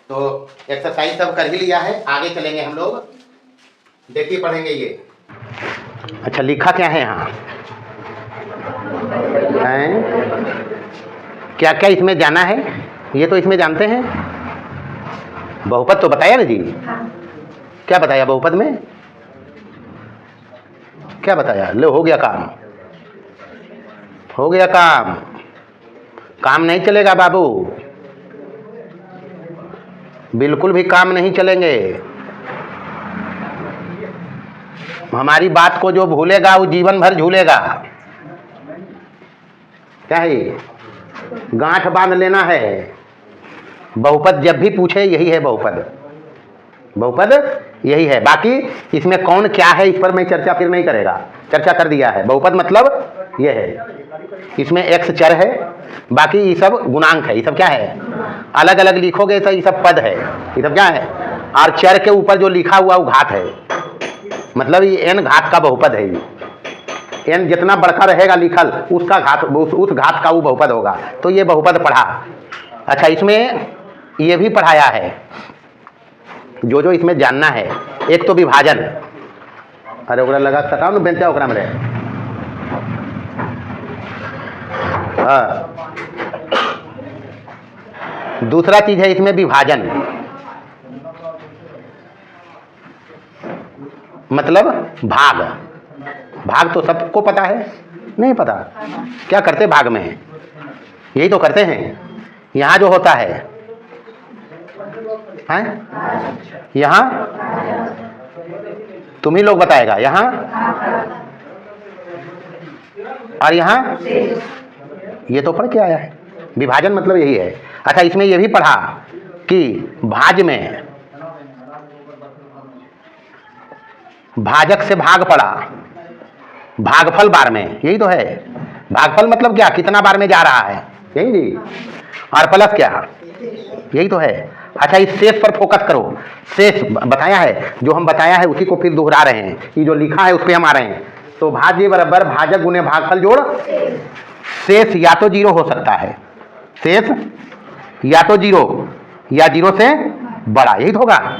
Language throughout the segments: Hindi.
तो एक्सरसाइज सब कर ही लिया है, आगे चलेंगे हम लोग। देखिए पढ़ेंगे ये। अच्छा लिखा क्या है यहाँ क्या क्या इसमें जाना है? ये तो इसमें जानते हैं। बहुपद तो बताया ना जी। क्या बताया बहुपद में? क्या बताया? लो हो गया काम, हो गया काम। काम नहीं चलेगा बाबू, बिल्कुल भी काम नहीं चलेंगे। हमारी बात को जो भूलेगा वो जीवन भर झूलेगा। क्या है? गांठ बांध लेना है। बहुपद जब भी पूछे यही है बहुपद, बहुपद यही है। बाकी इसमें कौन क्या है इस पर मैं चर्चा फिर नहीं करेगा, चर्चा कर दिया है। बहुपद मतलब ये है, इसमें x चर है, बाकी ये सब गुणांक है। ये सब क्या है? अलग अलग लिखोगे तो ये सब पद है। ये सब क्या है? और चर के ऊपर जो लिखा हुआ वो घात है, मतलब ये n घात का बहुपद है। ये n जितना बड़का रहेगा लिखल उसका घात, उस घात का वो बहुपद होगा। तो ये बहुपद पढ़ा। अच्छा इसमें ये भी पढ़ाया है जो जो इसमें जानना है। एक तो विभाजन, अरे ओकरा लगा सटाओ ना बेंचा ओकरा में रहे। हाँ, दूसरा चीज है इसमें विभाजन, मतलब भाग। भाग तो सबको पता है, नहीं पता? क्या करते भाग में? यही तो करते हैं। यहाँ जो होता है यहाँ तुम ही लोग बताएगा, यहाँ और यहाँ ये तो पढ़ के आया है। विभाजन मतलब यही है। अच्छा इसमें ये भी पढ़ा कि भाज में भाजक से भाग पड़ा, भागफल बार में, यही तो है। भागफल मतलब क्या? कितना बार में जा रहा है, यही जी। और प्लस क्या? यही तो है। अच्छा इस शेष पर फोकस करो। शेष बताया है, जो हम बताया है उसी को फिर दोहरा रहे हैं। ये जो लिखा है उस पर हम आ रहे हैं। तो भाज्य बराबर भाजक गुने भागफल जोड़ शेष या तो जीरो हो सकता है, शेष या तो जीरो या जीरो से बड़ा, यही तो होगा।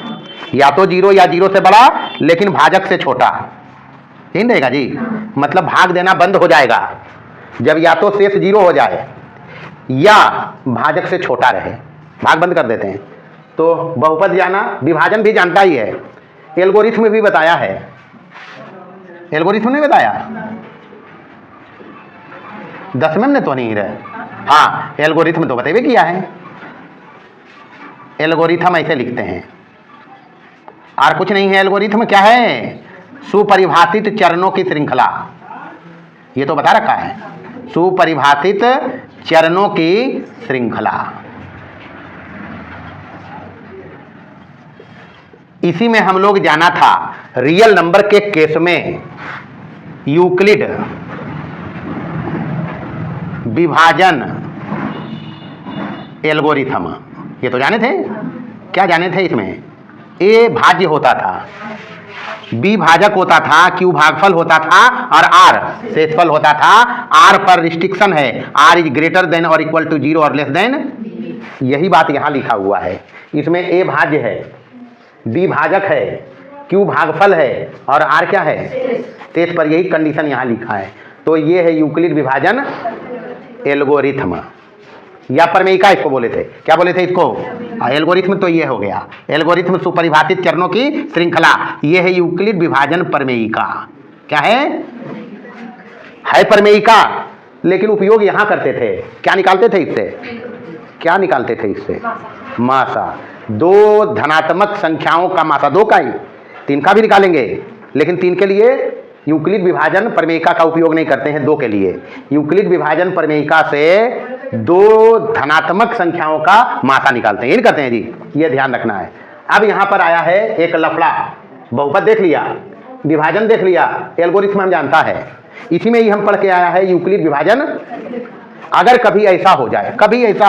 या तो जीरो या जीरो से बड़ा लेकिन भाजक से छोटा, यही रहेगा जी। मतलब भाग देना बंद हो जाएगा जब या तो शेष जीरो हो जाए या भाजक से छोटा रहे, भाग बंद कर देते हैं। तो बहुपद जाना, विभाजन भी जानता ही है। एल्गोरिथम भी बताया है। एल्गोरिथम ने बताया 10वें में तो नहीं रहे। हाँ एल्गोरिथम तो बताइए किया है। एल्गोरिथम ऐसे लिखते हैं और कुछ नहीं है। एल्गोरिथम क्या है? सुपरिभाषित चरणों की श्रृंखला, ये तो बता रखा है। सुपरिभाषित चरणों की श्रृंखला। इसी में हम लोग जाना था रियल नंबर के केस में यूक्लिड विभाजन एल्गोरिथम, ये तो जाने थे। क्या जाने थे इसमें? ए भाज्य होता था, बी भाजक होता था, क्यू भागफल होता था और आर शेषफल होता था। आर पर रिस्ट्रिक्शन है, आर इज ग्रेटर देन और इक्वल टू जीरो और लेस देन। यही बात यहाँ लिखा हुआ है। इसमें ए भाज्य है, बी भाजक है, क्यू भागफल है और आर क्या है? शेष पर। यही कंडीशन यहाँ लिखा है। तो ये है यूक्लिड विभाजन एल्गोरिथम या प्रमेयिका इसको बोले थे। क्या बोले थे इसको? एल्गोरिथम तो ये हो गया। एल्गोरिथम सुपरिभाषित चरणों की श्रृंखला, ये है यूक्लिड विभाजन प्रमेयिका। क्या है प्रमेयिका, लेकिन उपयोग यहाँ करते थे। क्या निकालते थे इससे? क्या निकालते थे इससे? मासा। दो धनात्मक संख्याओं का मासा, दो का ही, तीन का भी निकालेंगे, लेकिन तीन के लिए यूक्लिड विभाजन प्रमेयिका का उपयोग नहीं करते हैं। दो के लिए यूक्लिड विभाजन प्रमेयिका से दो धनात्मक संख्याओं का मासा निकालते हैं, ये नहीं करते हैं जी। ये ध्यान रखना है। अब यहाँ पर आया है एक लफड़ा। बहुपद देख लिया, विभाजन देख लिया, एल्गोरिथम हम जानता है। इसी में ही हम पढ़ के आया है यूक्लिड विभाजन। अगर कभी ऐसा हो जाए, कभी ऐसा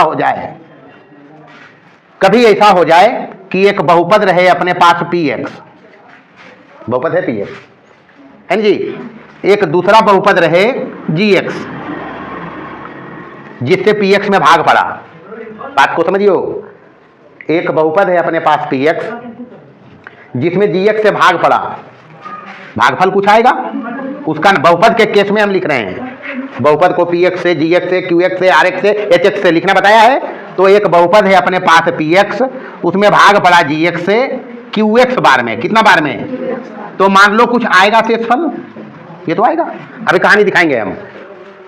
हो जाए कि एक बहुपद रहे अपने पास px, बहुपद है px है जी, एक दूसरा बहुपद रहे gx, जिससे px में भाग पड़ा। बात को समझियो। एक बहुपद है अपने पास पी एक्स, जिसमें जी एक्स से भाग पड़ा, भागफल कुछ आएगा उसका। बहुपद के केस में हम लिख रहे हैं, बहुपद को पी एक्स से, जी एक्स से, क्यू एक्स से, आर एक्स से, एच एक्स से लिखना बताया है। तो एक बहुपद है अपने पास पी एक्स, उसमें भाग पड़ा जी एक्स से क्यू एक्स बार में, कितना बार में, तो मान लो कुछ आएगा शेषफल, ये तो आएगा, अभी कहानी दिखाएंगे हम।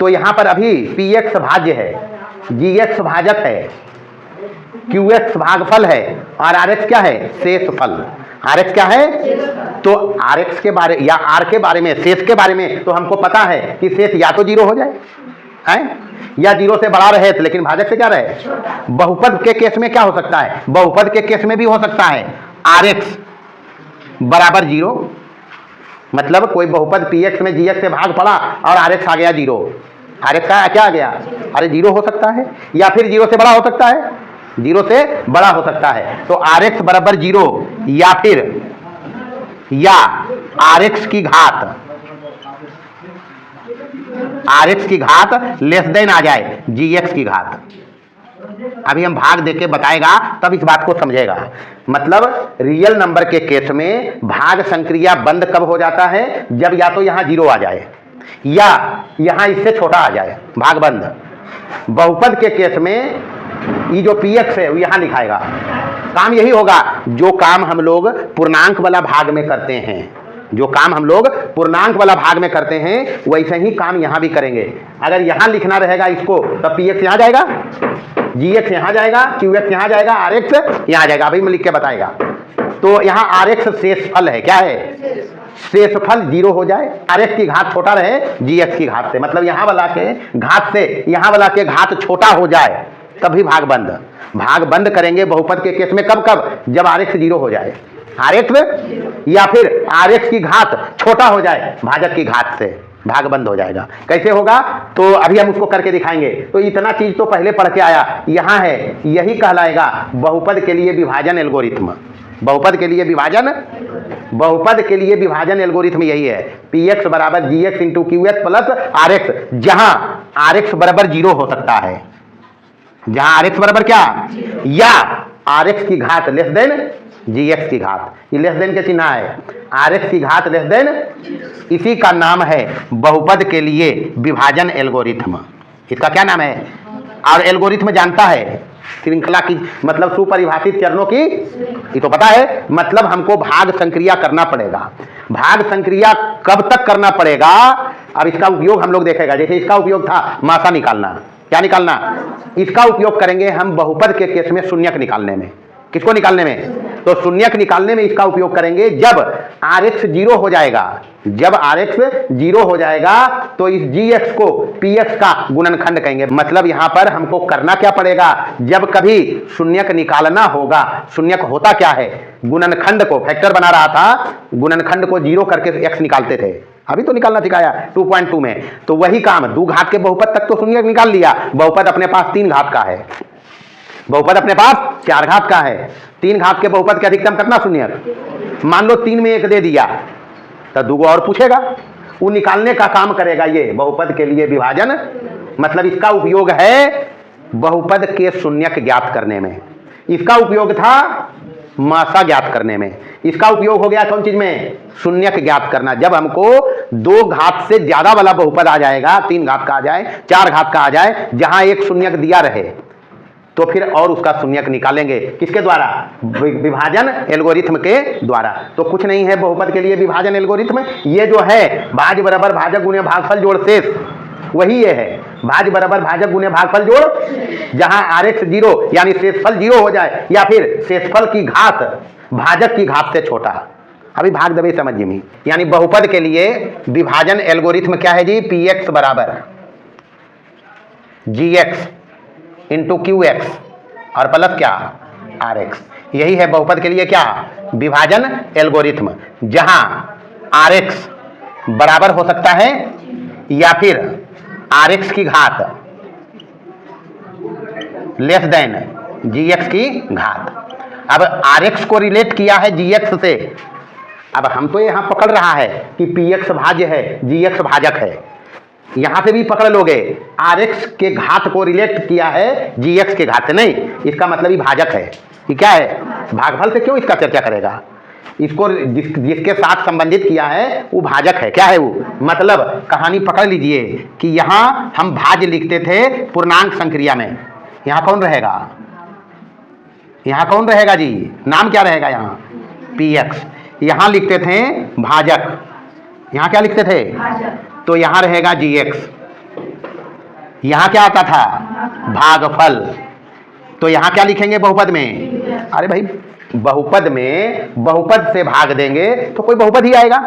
तो यहां पर अभी पी एक्स भाज्य है, जी एक्स भाजक है, क्यू एक्स भागफल है, और आर एक्स क्या है, शेषफल। आर एक्स क्या है, तो आर एक्स के बारे या आर के बारे में, शेष के बारे में तो हमको पता है कि शेष या तो जीरो हो जाए है, या जीरो से बड़ा रहे, लेकिन भाजक से क्या रहे। बहुपद के केस में क्या हो सकता है, बहुपद के केस में भी हो सकता है आर एक्स बराबर जीरो, मतलब कोई बहुपद पी एक्स में जी एक्स से भाग पड़ा और आर एक्स आ गया जीरो, आर एक्स का क्या आ गया, अरे जीरो हो सकता है, या फिर जीरो से बड़ा हो सकता है, जीरो से बड़ा हो सकता है। तो आर एक्स बराबर जीरो, या फिर या आर एक्स की घात, आर एक्स की घात लेस देन आ जाए जी एक्स की घात। अभी हम भाग देके बताएगा तब इस बात को समझेगा। मतलब रियल नंबर के केस में भाग संक्रिया बंद कब हो जाता है, जब या तो यहां जीरो आ जाए या यहां इससे छोटा आ जाए, भाग बंद। बहुपद के केस में ये जो पी एक्स है वो यहां लिखाएगा, काम यही होगा जो काम हम लोग पूर्णांक वाला भाग में करते हैं, जो काम हम लोग पूर्णांक वाला भाग में करते हैं वैसे ही काम यहां भी करेंगे। अगर यहां लिखना रहेगा इसको, तब पी एक्स यहां जाएगा, जी एक्स यहां जाएगा, क्यू एक्स यहां जाएगा, आर एक्स यहां जाएगा, अभी मैं लिख के बताएगा। तो यहां आर एक्स शेषफल है, क्या है, शेषफल जीरो हो जाए, आर एक्स की घात छोटा रहे जी एक्स की घात से, मतलब यहां वाला के घात से यहां वाला के घात छोटा हो जाए तभी भाग बंद। भाग बंद करेंगे बहुपद के केस में कब कब, जब आर एक्स जीरो हो जाए, आर एक्स या फिर आर एक्स की घात छोटा हो जाए भाजक की घात से, भाग बंद हो जाएगा। कैसे होगा, तो अभी हम उसको करके दिखाएंगे। तो इतना चीज तो पहले पढ़ के आया, यहां है, यही कहलाएगा बहुपद के लिए विभाजन एल्गोरिथ्म। बहुपद के लिए विभाजन, बहुपद के लिए विभाजन एल्गोरिथ्म यही है, पी एक्स बराबर G X into Q X plus R X, जहां आर एक्स बराबर जीरो हो सकता है, जहां आर एक्स बराबर क्या, या आर एक्स की घात लेस देन जी एक्स की घात, ये लेस देन के चिन्ह है, आर एक्स की घात लेस देन, इसी का नाम है बहुपद के लिए विभाजन एल्गोरिथ्म। इसका क्या नाम है, और एल्गोरिथ्म जानता है श्रृंखला की, मतलब सुपरिभाषित चरणों की, ये तो पता है। मतलब हमको भाग संक्रिया करना पड़ेगा। भाग संक्रिया कब तक करना पड़ेगा, अब इसका उपयोग हम लोग देखेगा। जैसे इसका उपयोग था मासा निकालना, क्या निकालना, इसका उपयोग करेंगे हम बहुपद के केस में शून्यक निकालने में। किसको निकालने में, तो शून्यक निकालने में इसका उपयोग करेंगे जब आर एक्स जीरो हो जाएगा। जब आर एक्स जीरो हो जाएगा तो इस जी एक्स को पी एक्स का गुणनखंड कहेंगे। मतलब यहां पर हमको करना क्या पड़ेगा, जब कभी शून्यक निकालना होगा, शून्यक होता क्या है, गुणनखंड को, फैक्टर बना रहा था, गुणनखंड को जीरो करके एक्स निकालते थे, अभी तो निकालना सिखाया 2.2 में। तो वही काम, दो घात के बहुपद तक तो शून्यक निकाल लिया, बहुपद अपने पास 3 घात का है, बहुपद अपने पास 4 घात का है, 3 घात के बहुपद के अधिकतम कितना शून्यक, मान लो 3 में 1 दे दिया तो 2 और पूछेगा, वो निकालने का काम करेगा ये बहुपद के लिए विभाजन। मतलब इसका उपयोग है बहुपद के शून्यक ज्ञात करने में, इसका उपयोग था मासा ज्ञात करने में, इसका उपयोग हो गया कौन चीज में, शून्यक ज्ञात करना। जब हमको 2 घात से ज्यादा वाला बहुपद आ जाएगा, 3 घात का आ जाए, 4 घात का आ जाए, जहां एक शून्यक दिया रहे, तो फिर और उसका शून्यक निकालेंगे, किसके द्वारा, विभाजन एल्गोरिथम के द्वारा। तो कुछ नहीं है बहुपद के लिए विभाजन एल्गोरिथम, ये जो है भाज्य बराबर भाजक गुणे भागफल जोड़ शेष, वही ये है, भाज्य बराबर भाजक गुणे भागफल जोड़, जहां आर एक्स जीरो यानी शेषफल जीरो हो जाए, या फिर शेषफल की घात भाजक की घात से छोटा। अभी भाग दबे समझिए में, यानी बहुपद के लिए विभाजन एल्गोरिथम क्या है जी, पी एक्स बराबर G X into Q x और प्लस क्या, आर एक्स। यही है बहुपद के लिए क्या, विभाजन एल्गोरिथम, जहां आर एक्स बराबर हो सकता है या फिर आर एक्स की घात लेस देन जी एक्स की घात। अब आर एक्स को रिलेट किया है जी एक्स से, अब हम तो यहां पकड़ रहा है कि पी एक्स भाज्य है, जी एक्स भाजक है, यहां से भी पकड़ लोगे, आर एक्स के घात को रिलेट किया है जी एक्स के घात से, नहीं, इसका मतलब ही भाजक है, ये क्या है, भागफल से क्यों इसका चर्चा करेगा, इसको जिसके साथ संबंधित किया है वो भाजक है। क्या है वो, मतलब कहानी पकड़ लीजिए कि यहाँ हम भाज्य लिखते थे पूर्णांक संक्रिया में, यहाँ कौन रहेगा, यहाँ कौन रहेगा जी, नाम क्या रहेगा यहाँ, px। यहाँ लिखते थे भाजक, यहाँ क्या लिखते थे, तो यहाँ रहेगा gx। यहाँ क्या आता था, भागफल, तो यहाँ क्या लिखेंगे बहुपद में, अरे भाई बहुपद में बहुपद से भाग देंगे तो कोई बहुपद ही आएगा।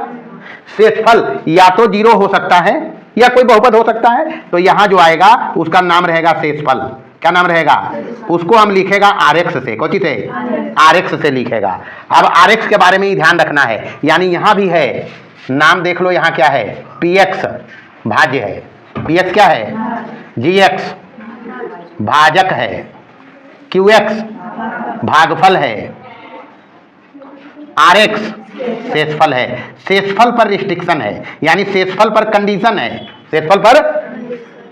शेषफल या तो 0 हो सकता है या कोई बहुपद हो सकता है, तो यहाँ जो आएगा उसका नाम रहेगा शेषफल। क्या नाम रहेगा, उसको हम लिखेगा rx से, कौन से, rx से लिखेगा। अब rx के बारे में ही ध्यान रखना है, यानी यहाँ भी है, नाम देख लो यहाँ क्या है, px भाज्य है, px क्या है, gx भाजक है, qx भागफल है, rx शेषफल है। शेषफल पर रिस्ट्रिक्शन है, यानी शेषफल पर कंडीशन है। शेषफल पर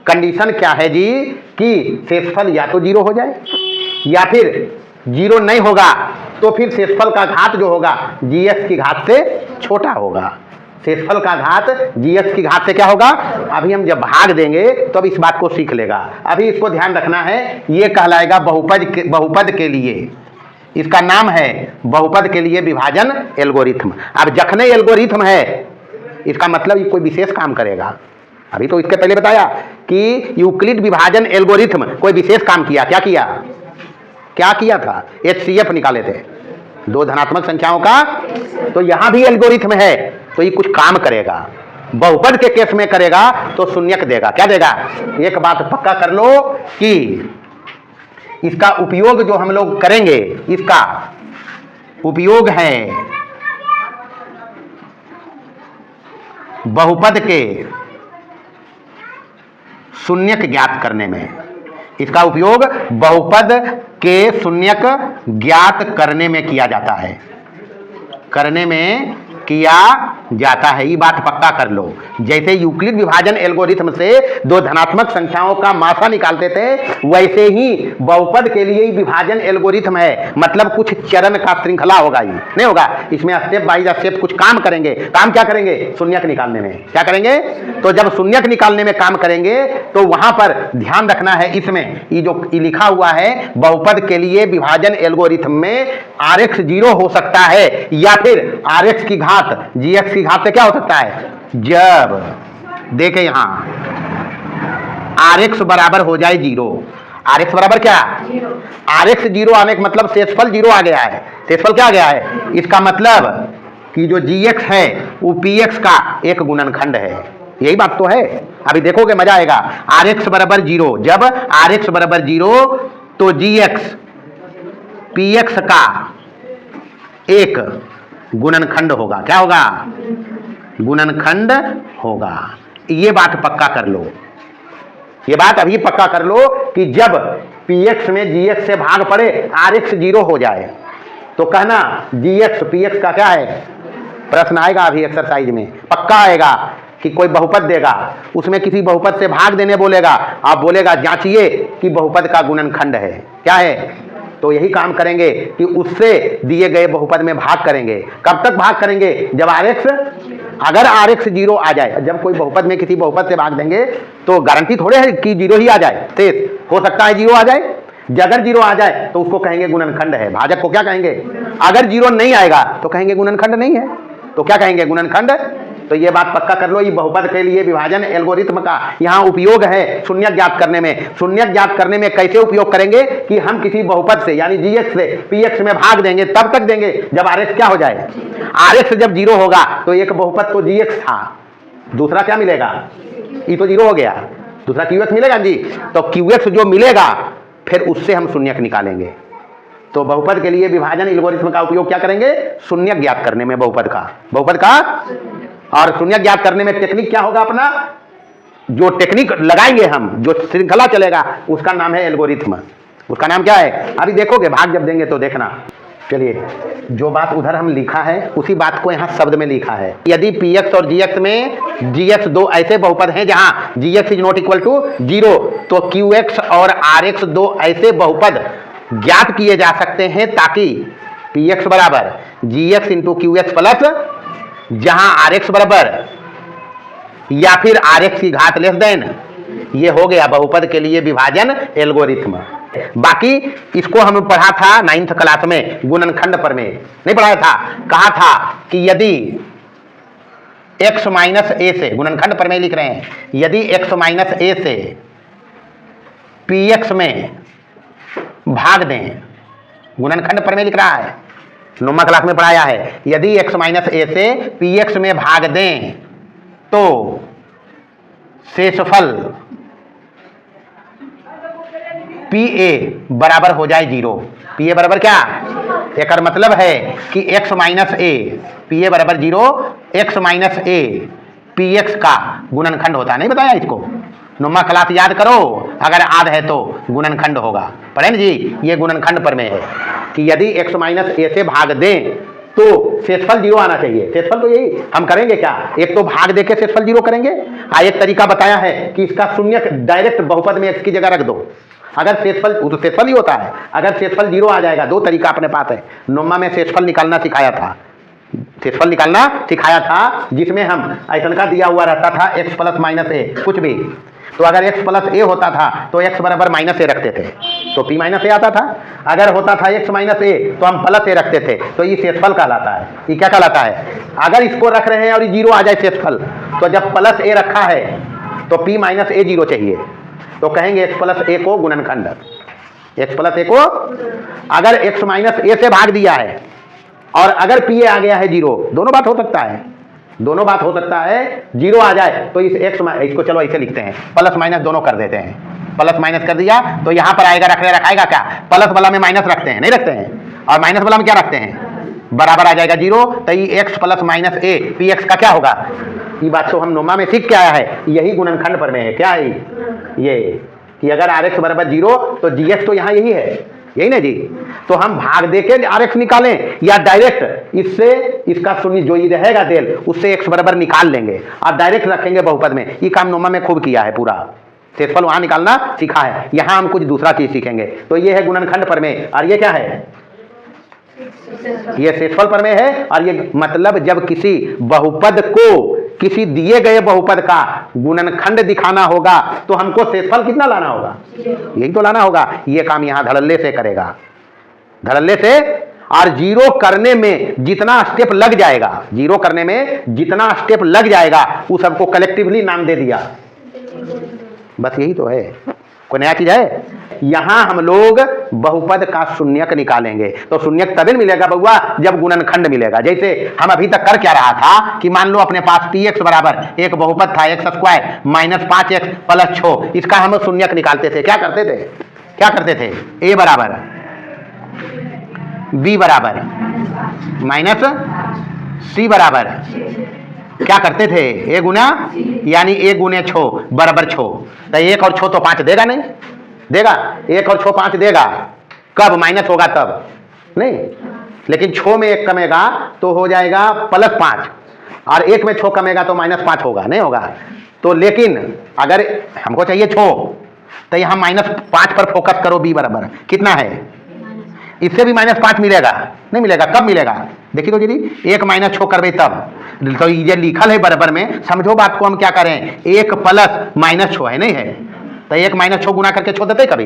कंडीशन क्या है जी, कि शेषफल या तो 0 हो जाए या फिर 0 नहीं होगा तो फिर शेषफल का घात जो होगा gx की घात से छोटा होगा। शेषफल का घात gx की घात से क्या होगा, अभी हम जब भाग देंगे तो अब इस बात को सीख लेगा। अभी इसको ध्यान रखना है, ये कहलाएगा बहुपद के लिए, इसका नाम है बहुपद के लिए विभाजन एल्गोरिथम। अब जखने एल्गोरिथम है इसका मतलब ये कोई विशेष काम करेगा। अभी तो इसके पहले बताया कि यूक्लिड विभाजन एल्गोरिथम कोई विशेष काम किया, क्या किया, क्या किया था, HCF निकाले थे 2 धनात्मक संख्याओं का, तो यहां भी एल्गोरिथम है तो ये कुछ काम करेगा। बहुपद के केस में करेगा तो शून्यक देगा। क्या देगा, एक बात पक्का कर लो कि इसका उपयोग जो हम लोग करेंगे, इसका उपयोग है बहुपद के शून्यक ज्ञात करने में, इसका उपयोग बहुपद के शून्यक ज्ञात करने में किया जाता है, करने में किया जाता है, ये बात पक्का कर लो। जैसे यूक्लिड विभाजन एल्गोरिथम से 2 धनात्मक संख्याओं का मासा निकालते थे, वैसे ही बहुपद के लिए विभाजन एल्गोरिथम है, मतलब कुछ चरण का श्रृंखला होगा, ये नहीं होगा, इसमें स्टेप बाय स्टेप कुछ काम करेंगे। काम क्या करेंगे, शून्यक निकालने में। क्या करेंगे, तो जब शून्यक निकालने में काम करेंगे तो वहां पर ध्यान रखना है, इसमें ये जो लिखा हुआ है बहुपद के लिए विभाजन एल्गोरिथम में rx 0 हो सकता है या फिर rx की घात gx की घात से क्या हो सकता है, जब देखे यहां rx बराबर हो जाए 0, rx बराबर क्या, rx 0 आने का मतलब शेषफल 0 आ गया है। शेषफल क्या आ गया है, इसका मतलब कि जो gx है वो px का एक गुणनखंड है, यही बात तो है। अभी देखोगे मजा आएगा, rx बराबर 0, जब rx बराबर 0 तो gx px का एक गुणनखंड होगा। क्या होगा, गुणनखंड होगा। ये बात पक्का कर लो, ये बात अभी पक्का कर लो कि जब px में gx से भाग पड़े rx 0 हो जाए तो कहना gx px का क्या है, प्रश्न आएगा अभी एक्सरसाइज में पक्का आएगा कि कोई बहुपद देगा, उसमें किसी बहुपद से भाग देने बोलेगा, आप बोलेगा जांचिए कि बहुपद का गुणनखंड है। क्या है, तो यही काम करेंगे कि उससे दिए गए बहुपद में भाग करेंगे। कब तक भाग करेंगे, जब rx, अगर rx 0 आ जाए, जब कोई बहुपद में किसी बहुपद से भाग देंगे तो गारंटी थोड़े है कि 0 ही आ जाए, शेष हो सकता है 0 आ जाए। अगर 0 आ जाए तो उसको कहेंगे गुणनखंड है। भाजक को क्या कहेंगे, अगर 0 नहीं आएगा तो कहेंगे गुणनखंड नहीं है, तो क्या कहेंगे, गुणनखंड। तो ये बात पक्का कर लो, ये बहुपद के लिए विभाजन एल्गोरिथम का यहाँ उपयोग है शून्यक ज्ञात करने में। शून्यक ज्ञात करने में कैसे उपयोग करेंगे कि हम किसी बहुपद से यानी gx से px में भाग देंगे, तब तक देंगे जब rx क्या हो जाए, rx जब 0 होगा तो एक बहुपद तो gx था, दूसरा क्या मिलेगा, ये तो 0 हो गया, दूसरा qx मिलेगा जी, तो qx जो मिलेगा फिर उससे हम शून्यक निकालेंगे। तो बहुपद के लिए विभाजन एल्गोरिथम का उपयोग क्या करेंगे, शून्यक ज्ञात करने में, बहुपद का और शून्यक ज्ञात करने में टेक्निक क्या होगा, अपना जो टेक्निक लगाएंगे हम, जो श्रृंखला चलेगा उसका नाम है एल्गोरिथम। उसका नाम क्या है, अभी देखोगे, भाग जब देंगे तो देखना। चलिए, जो बात उधर हम लिखा है उसी बात को यहाँ शब्द में लिखा है। यदि px और gx में gx 2 ऐसे बहुपद हैं जहां gx is not equal to 0, तो qx और rx 2 ऐसे बहुपद ज्ञात किए जा सकते हैं ताकि पी एक्स बराबर G X into Q X plus जहां आर एक्स बराबर या फिर आर एक्स की घात लेस देन, ये हो गया बहुपद के लिए विभाजन एल्गोरिथ्म। बाकी इसको हम पढ़ा था 9th क्लास में गुणनखंड पर में नहीं पढ़ाया था। कहा था कि यदि x माइनस ए से, गुणनखंड पर में लिख रहे हैं, यदि x माइनस ए से px में भाग दें, गुणनखंड पर में लिख रहा है, 9वीं क्लास में पढ़ाया है, यदि x माइनस ए से px में भाग दें तो शेषफल पी ए बराबर हो जाए 0। पी ए बराबर क्या, एक मतलब है कि x minus A, P A बराबर 0, x minus A P x का गुणनखंड होता है। नहीं बताया इसको, 9वीं क्लास याद करो, अगर याद है तो गुणनखंड होगा। पढ़े ना जी, ये गुणनखंड पर में है कि यदि x माइनस ए से भाग दें तो शेषफल 0 आना चाहिए। शेषफल तो यही हम करेंगे क्या, एक तो भाग देके शेषफल 0 करेंगे, एक तरीका बताया है कि इसका शून्य डायरेक्ट बहुपद में x की जगह रख दो। अगर शेषफल, तो शेषफल ही होता है, अगर शेषफल 0 आ जाएगा, दो तरीका अपने पास है। 9वीं में शेषफल निकालना सिखाया था, शेषफल निकालना सिखाया था, जिसमें हम ऐसा का दिया हुआ रहता था x प्लस माइनस ए कुछ भी, तो अगर x प्लस ए होता था तो x बराबर माइनस ए रखते थे तो p माइनस ए आता था। अगर होता था x माइनस ए तो हम प्लस ए रखते थे, तो ये शेषफल कहलाता है। ये क्या कहलाता है, अगर इसको रख रहे हैं और 0 आ जाए शेषफल, तो जब प्लस ए रखा है तो p माइनस ए 0 चाहिए, तो कहेंगे x प्लस ए को गुणनखंड, x प्लस ए को, अगर x माइनस ए से भाग दिया है और अगर p ए आ गया है 0, दोनों बात हो सकता है, दोनों बात हो सकता है। 0 आ जाए तो इस x, इसको चलो ऐसे लिखते हैं, प्लस माइनस दोनों कर देते हैं, प्लस माइनस कर दिया तो यहां पर आएगा, रखाएगा क्या, प्लस वाला में माइनस रखते हैं, नहीं रखते हैं, और माइनस वाला में क्या रखते हैं, बराबर आ जाएगा 0, तो ये x plus minus A P x का क्या होगा। ये बात तो हम 9वीं में सीख के आया है, यही गुणनखंड पर में है। क्या है ये कि अगर आर एक्स बराबर 0 तो जी एक्स तो यहाँ यही है, यही ना जी, तो हम भाग देके आर एक्स निकालें या डायरेक्ट इससे इसका शून्य जो ही रहेगा देल उससे x बराबर निकाल लेंगे और डायरेक्ट रखेंगे बहुपद में। ये काम 9वीं में खूब किया है, पूरा शेषफल वहां निकालना सीखा है। यहां हम कुछ दूसरा चीज सीखेंगे। तो ये है गुणनखंड पर में, और ये क्या है, ये शेषफल पर में है। और ये मतलब जब किसी बहुपद को किसी दिए गए बहुपद का गुणनखंड दिखाना होगा तो हमको शेषफल कितना लाना होगा, यही तो लाना होगा। ये काम यहां धड़ल्ले से करेगा, धड़ल्ले से। और 0 करने में जितना स्टेप लग जाएगा, 0 करने में जितना स्टेप लग जाएगा उस सबको कलेक्टिवली नाम दे दिया, बस यही तो है, कोई नया चीज है। यहां हम लोग बहुपद का शून्यक निकालेंगे, तो शून्यक तभी मिलेगा बउआ जब गुणनखंड मिलेगा। जैसे हम अभी तक कर क्या रहा था कि मान लो अपने पास पी एक्स बराबर एक बहुपद था x square minus 5x plus 6, इसका हम शून्यक निकालते थे। क्या करते थे, क्या करते थे, a बराबर b बराबर माइनस c बराबर क्या करते थे, a गुना, यानी a गुने 6 बराबर 6, तो 1 और 6 तो 5 देगा, नहीं देगा, 1 और 6 5 देगा, कब माइनस होगा तब नहीं, लेकिन 6 में 1 कमेगा तो हो जाएगा प्लस 5, और 1 में 6 कमेगा तो माइनस 5 होगा, नहीं होगा। तो लेकिन अगर हमको चाहिए 6, तो यहाँ माइनस 5 पर फोकस करो, b बराबर कितना है, इससे भी माइनस 5 मिलेगा, नहीं मिलेगा, कब मिलेगा, देखिए तो दीदी 1 माइनस 6 करबे तब, तो ये लिखल है बराबर में, समझो बात को हम क्या करें, 1 प्लस माइनस 6 है, नहीं है, तो 1 माइनस 6 गुना करके 6 देते कभी।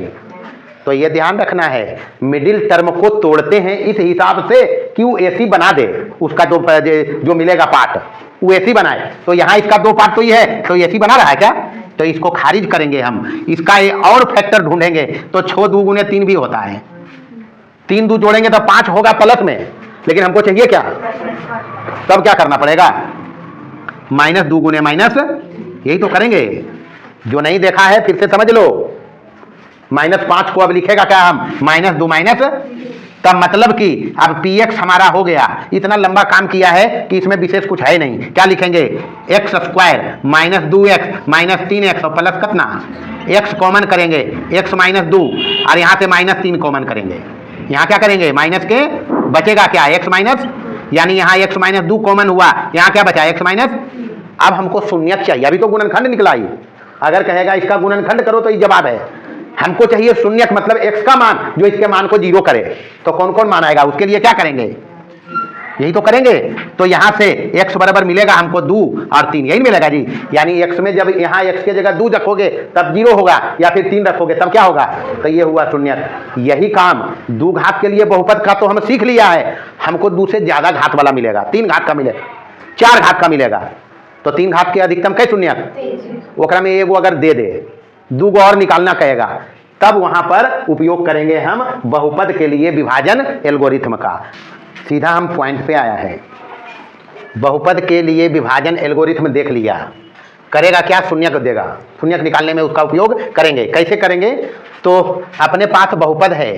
तो ये ध्यान रखना है, मिडिल टर्म को तोड़ते हैं इस हिसाब से कि वो ऐसी बना दे, उसका जो मिलेगा पार्ट वो ऐसी बनाए। तो यहाँ इसका 2 पार्ट तो ये है, तो ऐसी बना रहा है क्या, तो इसको खारिज करेंगे हम, इसका और फैक्टर ढूंढेंगे। तो 6 2 गुने 3 भी होता है, 3 2 जोड़ेंगे तो 5 होगा प्लस में, लेकिन हमको चाहिए क्या, तब क्या करना पड़ेगा, माइनस 2 गुने माइनस, यही तो करेंगे। जो नहीं देखा है फिर से समझ लो, माइनस 5 को अब लिखेगा क्या हम, माइनस 2 माइनस, तब मतलब कि अब पी एक्स हमारा हो गया। इतना लंबा काम किया है कि इसमें विशेष कुछ है नहीं। क्या लिखेंगे, x square minus 2x minus 3x और प्लस कितना, x कॉमन करेंगे, x माइनस 2, और यहाँ से माइनस 3 कॉमन करेंगे। यहाँ क्या करेंगे, माइनस के बचेगा क्या, x माइनस, यानी यहाँ x माइनस 2 कॉमन हुआ, यहाँ क्या बचा, x माइनस। अब हमको शून्यक चाहिए, अभी तो गुणनखंड निकला ही, अगर कहेगा इसका गुणनखंड करो तो ये जवाब है, हमको चाहिए शून्यक मतलब x का मान जो इसके मान को 0 करे। तो कौन कौन मान आएगा, उसके लिए क्या करेंगे, यही तो करेंगे। तो यहां से x बराबर मिलेगा हमको 2 और 3, यही मिलेगा जी। यानी x में जब यहां x के जगह 2 रखोगे तब 0 होगा, या फिर 3 रखोगे तब क्या होगा, तो ये हुआ शून्यक। यही काम 2 घात के लिए बहुपद का तो हम सीख लिया है, हमको 2 से ज्यादा घात वाला मिलेगा, 3 घात का मिलेगा, 4 घात का मिलेगा। तो 3 घात के अधिकतम कई शून्यक, ओकरा में एगो अगर दे दे, 2 गो और निकालना कहेगा, तब वहां पर उपयोग करेंगे हम बहुपद के लिए विभाजन एल्गोरिथम का। सीधा हम पॉइंट पे आया है। बहुपद के लिए विभाजन एल्गोरिथम देख लिया, करेगा क्या, शून्यक देगा, शून्यक निकालने में उसका उपयोग करेंगे। कैसे करेंगे, तो अपने पास बहुपद है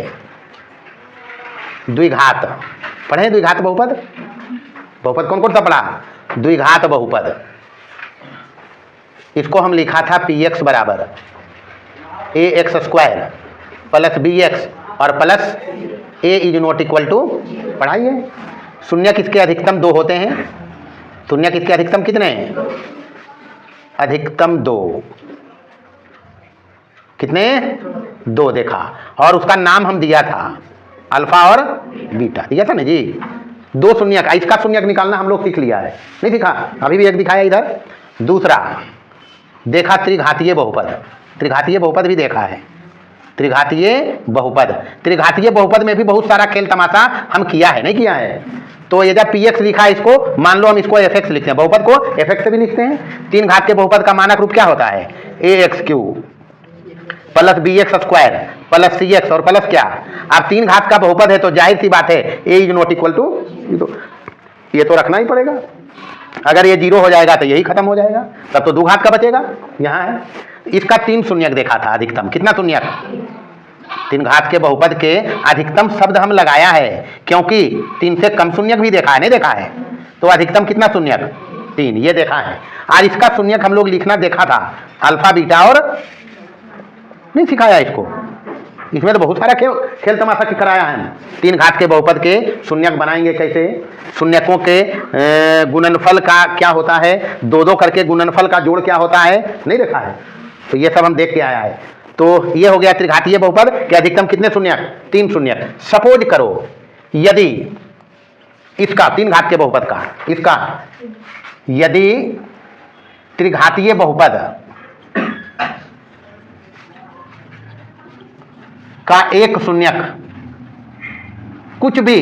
द्विघात, पढ़े द्विघात बहुपद, बहुपद कौन कौन सा पढ़ा, द्विघात बहुपद। इसको हम लिखा था px बराबर ax² प्लस bx और plus a is not equal to, पढ़ाइए। शून्यक इसके अधिकतम 2 होते हैं, शून्यक इसके अधिकतम कितने हैं, अधिकतम 2, कितने 2 देखा, और उसका नाम हम दिया था अल्फा और बीटा, दिया था ना जी। 2 शून्यक, इसका शून्यक निकालना हम लोग सीख लिया है, नहीं सीखा, अभी भी एक दिखाया इधर। दूसरा देखा त्रिघातीय बहुपद, त्रिघातीय बहुपद भी देखा है, त्रिघातीय बहुपद, त्रिघातीय बहुपद में भी बहुत सारा खेल तमाशा हम किया है, नहीं किया है। तो ये जब px लिखा है, इसको मान लो हम इसको fx लिखते हैं, बहुपद को fx से भी लिखते हैं। 3 घात के बहुपद का मानक रूप क्या होता है, ax³ plus bx² plus cx और प्लस क्या। अब 3 घात का बहुपद है तो जाहिर सी बात है a is not equal to, ये तो रखना ही पड़ेगा। अगर ये 0 हो जाएगा तो यही खत्म हो जाएगा, तब तो 2 घात का बचेगा, यहाँ है। इसका 3 शून्यक देखा था अधिकतम, कितना शून्यक, 3 घात के बहुपद के अधिकतम शब्द हम लगाया है, क्योंकि 3 से कम शून्यक भी देखा है, नहीं देखा है। तो अधिकतम कितना शून्यक, 3, ये देखा है। आज इसका शून्यक हम लोग लिखना देखा था, अल्फा बीटा, और नहीं सिखाया इसको, इसमें तो बहुत सारा खेल तमाशा कराया है। 3 घात के बहुपद के शून्यक बनाएंगे कैसे, शून्यकों के गुणनफल का क्या होता है, 2-2 करके गुणनफल का जोड़ क्या होता है, नहीं देखा है। तो ये सब हम देख के आया है। तो ये हो गया त्रिघातीय बहुपद के अधिकतम कितने शून्यक, 3 शून्यक। सपोज करो यदि इसका 3 घात के बहुपद का, इसका यदि त्रिघातीय बहुपद का एक शून्यक कुछ भी,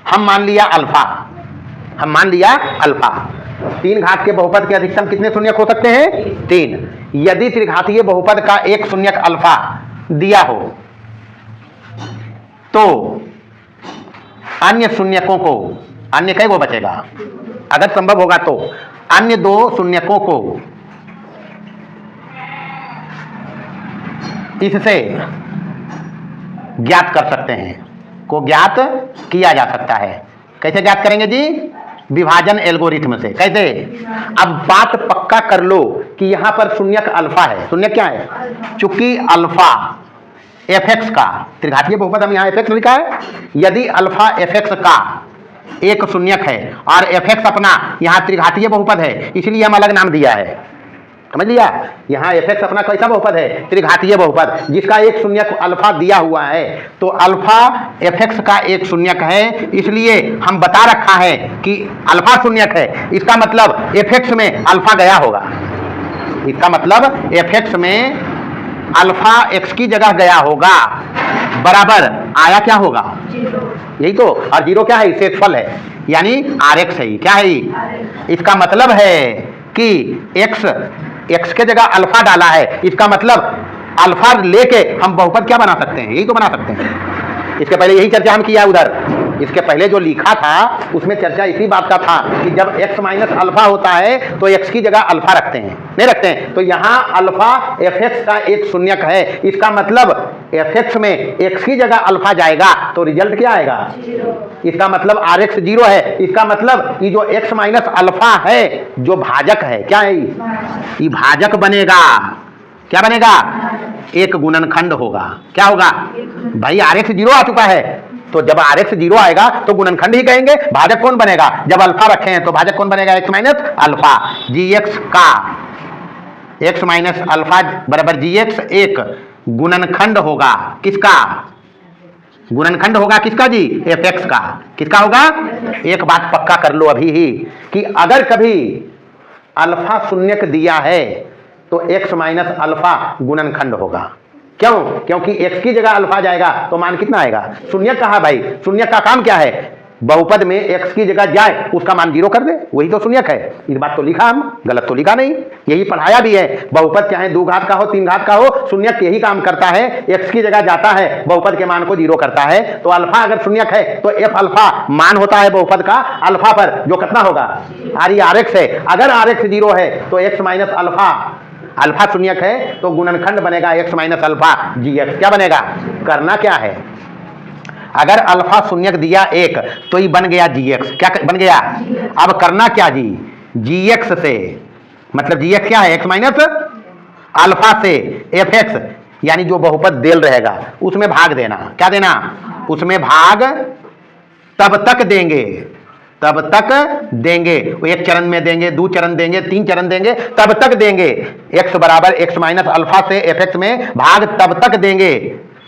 हम मान लिया अल्फा, हम मान लिया अल्फा। 3 घात के बहुपद के अधिकतम कितने शून्यक हो सकते हैं, 3। यदि त्रिघातीय बहुपद का एक शून्यक अल्फा दिया हो तो अन्य शून्यकों को, अन्य कई वो बचेगा, अगर संभव होगा तो अन्य 2 शून्यकों को इससे ज्ञात कर सकते हैं, को ज्ञात किया जा सकता है। कैसे ज्ञात करेंगे जी, विभाजन एल्गोरिथम से। कैसे, अब बात पक्का कर लो कि यहां पर शून्यक अल्फा है, शून्यक क्या है, चूंकि अल्फा fx का, त्रिघातीय बहुपद हम यहां fx लिखा है, यदि अल्फा fx का एक शून्यक है और fx अपना यहां त्रिघातीय बहुपद है, इसलिए हम अलग नाम दिया है, समझ लिया। यहाँ fx अपना कैसा बहुपद है, त्रिघातीय बहुपद, जिसका एक शून्यक अल्फा दिया हुआ है। तो अल्फा fx का एक शून्यक है, इसलिए हम बता रखा है कि अल्फा शून्यक है, इसका मतलब fx में अल्फा गया होगा, इसका मतलब fx में अल्फा x की जगह गया होगा, बराबर आया क्या होगा, यही तो। और 0 क्या है, शेषफल है, यानी rx है, क्या है, इसका मतलब है कि x के जगह अल्फा डाला है, इसका मतलब अल्फा लेके हम बहुपद क्या बना सकते हैं, यही तो बना सकते हैं। इसके पहले यही चर्चा हम किया उधर, इसके पहले जो लिखा था उसमें चर्चा इसी बात का था कि जब x माइनस अल्फा होता है तो x की जगह अल्फा रखते हैं, नहीं रखते हैं। तो यहाँ अल्फा fx का एक शून्यक है, इसका मतलब fx में x की जगह अल्फा जाएगा तो रिजल्ट क्या आएगा, इसका मतलब rx 0 है। इसका मतलब ये जो x माइनस अल्फा है जो भाजक है, क्या है ये भाजक बनेगा, क्या बनेगा, एक गुणनखंड होगा। क्या होगा भाई, rx 0 आ चुका है, तो जब rx 0 आएगा तो गुणनखंड ही कहेंगे। भाजक कौन बनेगा, जब अल्फा रखे हैं तो भाजक कौन बनेगा, x माइनस अल्फा। gx का x माइनस अल्फा बराबर gx 1, गुणनखंड होगा किसका? गुणनखंड होगा किसका जी? एफ एक्स का। किसका होगा? एक बात पक्का कर लो अभी ही कि अगर कभी अल्फा शून्यक दिया है तो एक्स माइनस अल्फा गुणनखंड होगा। क्यों? क्योंकि एक्स की जगह अल्फा जाएगा तो मान कितना आएगा? शून्यक कहा भाई, शून्यक का काम क्या है? बहुपद में एक्स की जगह जाए उसका मान 0 कर दे, वही तो शून्यक है। इस बात तो लिखा, हम गलत तो लिखा नहीं, यही पढ़ाया भी है। बहुपद चाहे 2 घात का हो 3 घात का हो, शून्यक यही काम करता है, एक्स की जगह जाता है, बहुपद के मान को 0 करता है। तो अल्फा अगर शून्यक है तो एफ अल्फा मान होता है बहुपद का अल्फा पर, जो कितना होगा? आर एक्स है। अगर आर एक्स 0 है तो एक्स माइनस अल्फा, अल्फा शून्यक है तो गुणनखंड बनेगा एक्स माइनस अल्फा जी एक्स। क्या बनेगा? करना क्या है, अगर अल्फा शून्यक दिया 1 तो ये बन गया जी एक्स। क्या बन गया? अब करना क्या जी? जी एक्स से, मतलब जी एक्स क्या है? एक्स माइनस अल्फा से एफ एक्स, यानी जो बहुपद देल रहेगा उसमें भाग देना। क्या देना? उसमें भाग तब तक देंगे, तब तक देंगे। एक चरण में देंगे, 2 चरण देंगे, 3 चरण देंगे, तब तक देंगे। एक्स बराबर एक्स माइनस अल्फा से एफ एक्स में भाग तब तक देंगे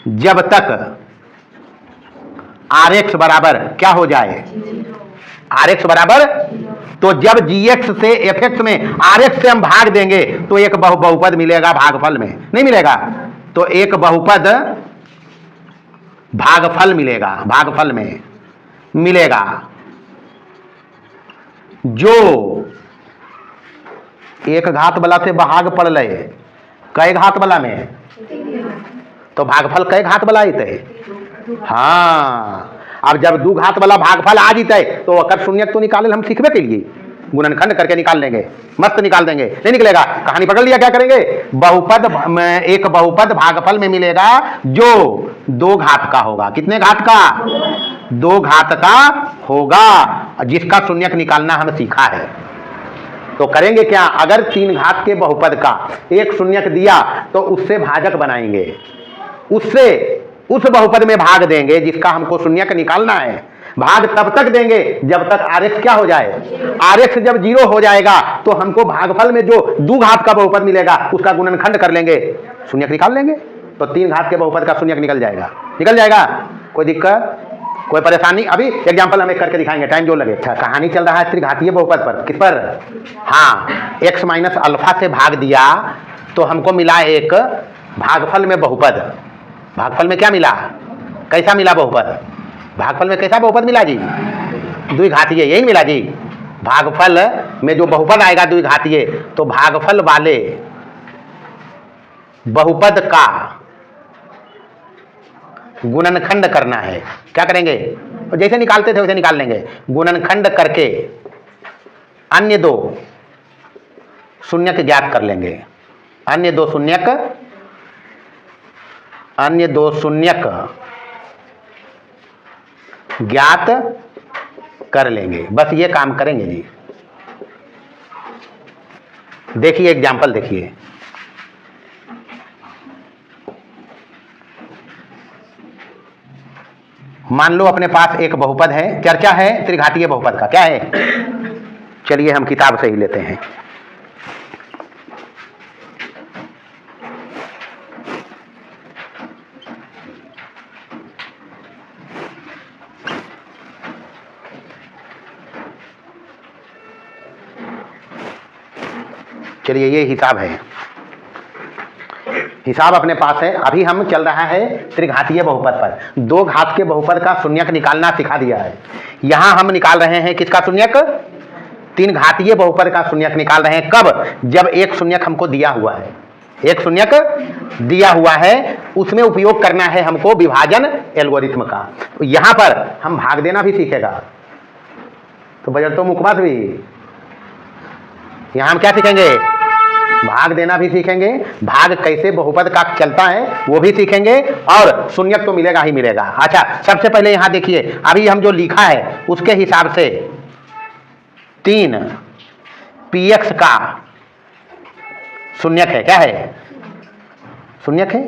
जब तक आर एक्स बराबर क्या हो जाए? आर एक्स बराबर, तो जब जी एक्स से एफ एक्स में आर एक्स से हम भाग देंगे तो एक बहुपद मिलेगा भागफल में, नहीं मिलेगा? तो एक बहुपद भागफल मिलेगा, भागफल में मिलेगा जो एक घात वाला से भाग पड़ ले। कई घात वाला में? तो भागफल कई घात वाला आते? हाँ, अब जब 2 घात वाला भागफल आ जीते तो अकर शून्यक तो निकाले हम सीखबे के लिए, गुणनखंड करके निकाल लेंगे, मस्त निकाल देंगे। नहीं निकलेगा, कहानी पकड़ लिया। क्या करेंगे? बहुपद में एक बहुपद भागफल में मिलेगा जो 2 घात का होगा। कितने घात का? 2 घात का होगा, जिसका शून्यक निकालना हम सीखा है। तो करेंगे क्या? अगर 3 घात के बहुपद का एक शून्यक दिया तो उससे भाजक बनाएंगे, उससे उस बहुपद में भाग देंगे जिसका हमको शून्यक निकालना है। भाग तब तक देंगे जब तक आर एक्स क्या हो जाए? आर एक्स जब 0 हो जाएगा तो हमको भागफल में जो 2 घात का बहुपद मिलेगा उसका गुणनखंड कर लेंगे, शून्यक निकाल लेंगे, तो 3 घात के बहुपद का शून्यक निकल जाएगा। निकल जाएगा, कोई दिक्कत, कोई परेशानी? अभी एग्जाम्पल हम एक करके दिखाएंगे, टाइम जो लगे। अच्छा, कहानी चल रहा है त्रिघातीय बहुपद पर। किस पर? हाँ, एक्स माइनस अल्फा से भाग दिया तो हमको मिला एक भागफल में बहुपद। भागफल में क्या मिला? कैसा मिला बहुपद? भागफल में कैसा बहुपद मिला जी? द्विघातीय, यही मिला जी। भागफल में जो बहुपद आएगा द्विघातीय, तो भागफल वाले बहुपद का गुणनखंड करना है। क्या करेंगे? तो जैसे निकालते थे वैसे निकाल लेंगे। गुणनखंड करके अन्य 2 शून्यक ज्ञात कर लेंगे। अन्य 2 शून्यक ज्ञात कर लेंगे। बस ये काम करेंगे जी। देखिए एग्जाम्पल देखिए। मान लो अपने पास एक बहुपद है, चर्चा है त्रिघातीय बहुपद का। क्या है? चलिए हम किताब से ही लेते हैं। चलिए ये हिसाब है, हिसाब अपने पास है। अभी हम चल रहा है त्रिघातीय बहुपद पर। 2 घात के बहुपद का शून्यक निकालना सिखा दिया है। यहां हम निकाल रहे हैं किसका शून्यक? 3 घातीय बहुपद का शून्यक निकाल रहे हैं। कब? जब एक शून्यक हमको दिया हुआ है, एक शून्यक दिया हुआ है, उसमें उपयोग करना है हमको विभाजन एल्गोरिथ्म का। यहां पर हम भाग देना भी सीखेगा, तो बजट तो मुकबत भी। यहां हम क्या सीखेंगे? भाग देना भी सीखेंगे, भाग कैसे बहुपद का चलता है वो भी सीखेंगे, और शून्यक तो मिलेगा ही मिलेगा। अच्छा, सबसे पहले यहां देखिए, अभी हम जो लिखा है उसके हिसाब से 3 px का शून्यक है। क्या है? शून्यक है,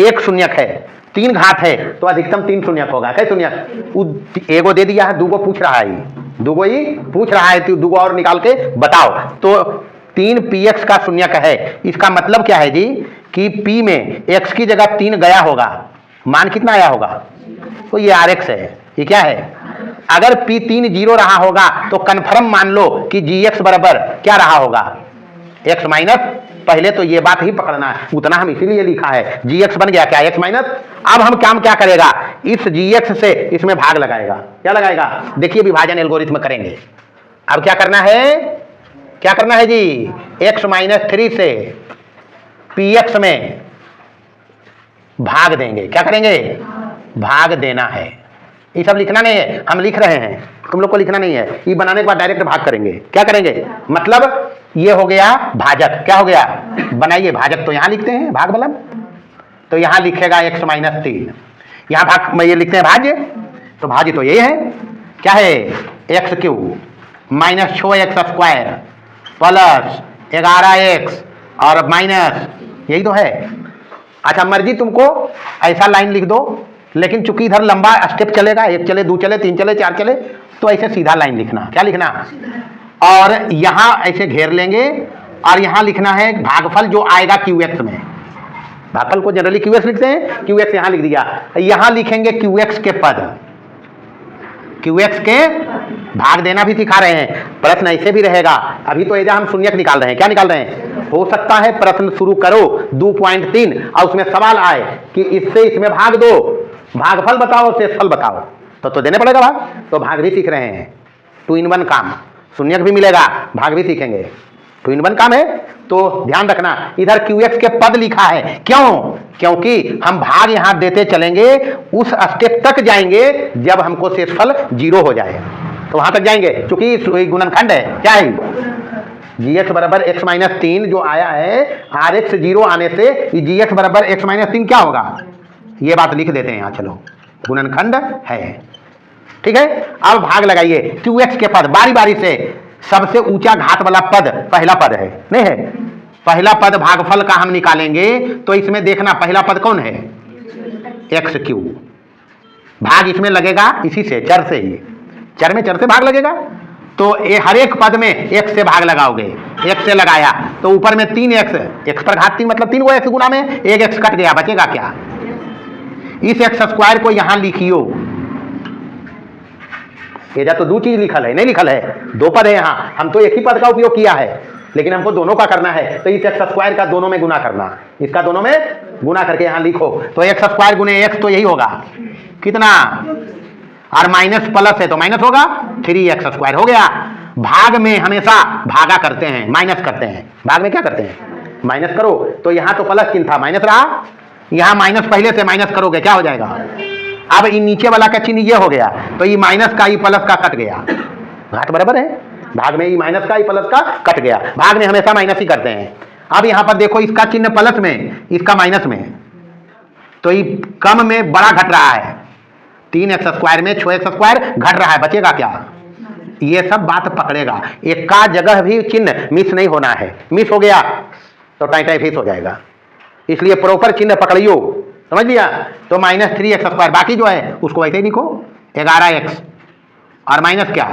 एक शून्यक है। 3 घात है तो अधिकतम 3 शून्यक होगा। क्या शून्यक? एगो दे दिया है, 2 पूछ रहा है, 2 ही पूछ रहा है, तो 2 और निकाल के बताओ। तो 3 px का शून्यक है। इसका मतलब क्या है जी? कि P में x की जगह 3 गया होगा, मान कितना आया होगा? तो ये Rx है। ये क्या है? अगर P 3 0 रहा होगा तो कन्फर्म मान लो कि Gx बराबर क्या रहा होगा? x माइनस, पहले तो ये बात ही पकड़ना है, उतना हम इसीलिए लिखा है। Gx बन गया क्या? x minus. अब हम काम क्या करेगा? इस Gx से इसमें भाग लगाएगा। क्या लगाएगा? देखिए विभाजन एल्गोरिथ्म करेंगे। अब क्या करना है? क्या करना है जी? x माइनस 3 से px में भाग देंगे। क्या करेंगे? भाग देना है। ये सब लिखना नहीं है, हम लिख रहे हैं, तुम लोग को लिखना नहीं है। ये बनाने के बाद डायरेक्ट भाग करेंगे। क्या करेंगे? मतलब ये हो गया भाजक। क्या हो गया? बनाइए भाजक। तो यहां लिखते हैं भाग मतलब, तो यहां लिखेगा x माइनस 3, यहां भाग में ये लिखते हैं भाज्य, तो भाज्य तो ये है। क्या है? X cube minus 6x square plus 11x और माइनस, यही तो है। अच्छा मर्जी तुमको ऐसा लाइन लिख दो, लेकिन चूंकि इधर लंबा स्टेप चलेगा, 1 चले 2 चले 3 चले 4 चले, तो ऐसे सीधा लाइन लिखना। क्या लिखना? और यहां ऐसे घेर लेंगे और यहां लिखना है भागफल जो आएगा QX में। भागफल को जनरली QX लिखते हैं, QX यहां लिख दिया। यहां लिखेंगे QX के पद, QX के भाग देना भी सिखा रहे हैं। प्रश्न ऐसे भी रहेगा। अभी तो एजा हम शून्यक निकाल रहे हैं। क्या निकाल रहे हैं? हो सकता है प्रश्न शुरू करो 2.3 और उसमें सवाल आए कि इससे इसमें भाग दो, भागफल बताओ, शेषफल बताओ, तो देने पड़ेगा भाग। तो भाग भी सीख रहे हैं, 2 in 1 काम। शून्यक भी मिलेगा, भाग भी सीखेंगे, 2 in 1 काम है। तो ध्यान रखना इधर QX के पद लिखा है। क्यों? क्योंकि हम भाग यहां देते चलेंगे, उस स्टेप तक जाएंगे जब हमको शेषफल 0 हो जाए, तो वहां तक जाएंगे। चूंकि गुणनखंड है। क्या है? Gx बराबर x माइनस 3 जो आया है, Rx 0 आने से Gx बराबर x माइनस 3 क्या होगा? ये बात लिख देते हैं यहाँ। चलो गुणनखंड है, ठीक है। अब भाग लगाइए QX के पद बारी बारी से। सबसे ऊंचा घात वाला पद पहला पद है, नहीं है? पहला पद भागफल का हम निकालेंगे, तो इसमें देखना पहला पद कौन है? x cube. भाग इसमें लगेगा इसी से, चर से ही, चर में चर से भाग लगेगा। तो ये हर एक पद में x से भाग लगाओगे। x से लगाया तो ऊपर में 3x, x पर घात 3 मतलब 3 को x गुना में 1x कट गया, बचेगा क्या? इस x स्क्वायर को यहां लिखियो। ये तो 2 चीज लिखल है, नहीं लिखल है, 2 पद है यहां। हम तो एक ही पद का उपयोग किया है, लेकिन हमको दोनों का करना है। तो इस x स्क्वायर का दोनों में गुना करना, इसका दोनों में गुना करके यहां लिखो। तो x स्क्वायर गुने x तो यही होगा, कितना? और माइनस प्लस है तो माइनस होगा, 3x स्क्वायर हो गया। भाग में हमेशा भागा करते हैं, माइनस करते हैं। भाग में क्या करते हैं? माइनस करो। तो यहां तो प्लस चिन्ह था, माइनस रहा, यहां माइनस पहले से माइनस करोगे क्या हो जाएगा? अब इन नीचे वाला का चिन्ह ये हो गया, तो ये माइनस का ये प्लस का कट गया। घाट बराबर है, भाग में ये माइनस का ये प्लस का कट गया। भाग में हमेशा माइनस ही करते हैं। अब यहां पर देखो इसका चिन्ह प्लस में, इसका माइनस में, तो ये कम में बड़ा घट रहा है। 3x स्क्वायर में 6x स्क्वायर घट रहा है, बचेगा क्या? ये सब बात पकड़ेगा, एक का जगह भी चिन्ह मिस नहीं होना है। मिस हो गया तो टाई फिस हो जाएगा, इसलिए प्रॉपर चिन्ह पकड़ियो, समझ लिया? तो माइनस 3x स्क्वायर, बाकी जो है उसको वैसे ही लिखो 11x और माइनस क्या?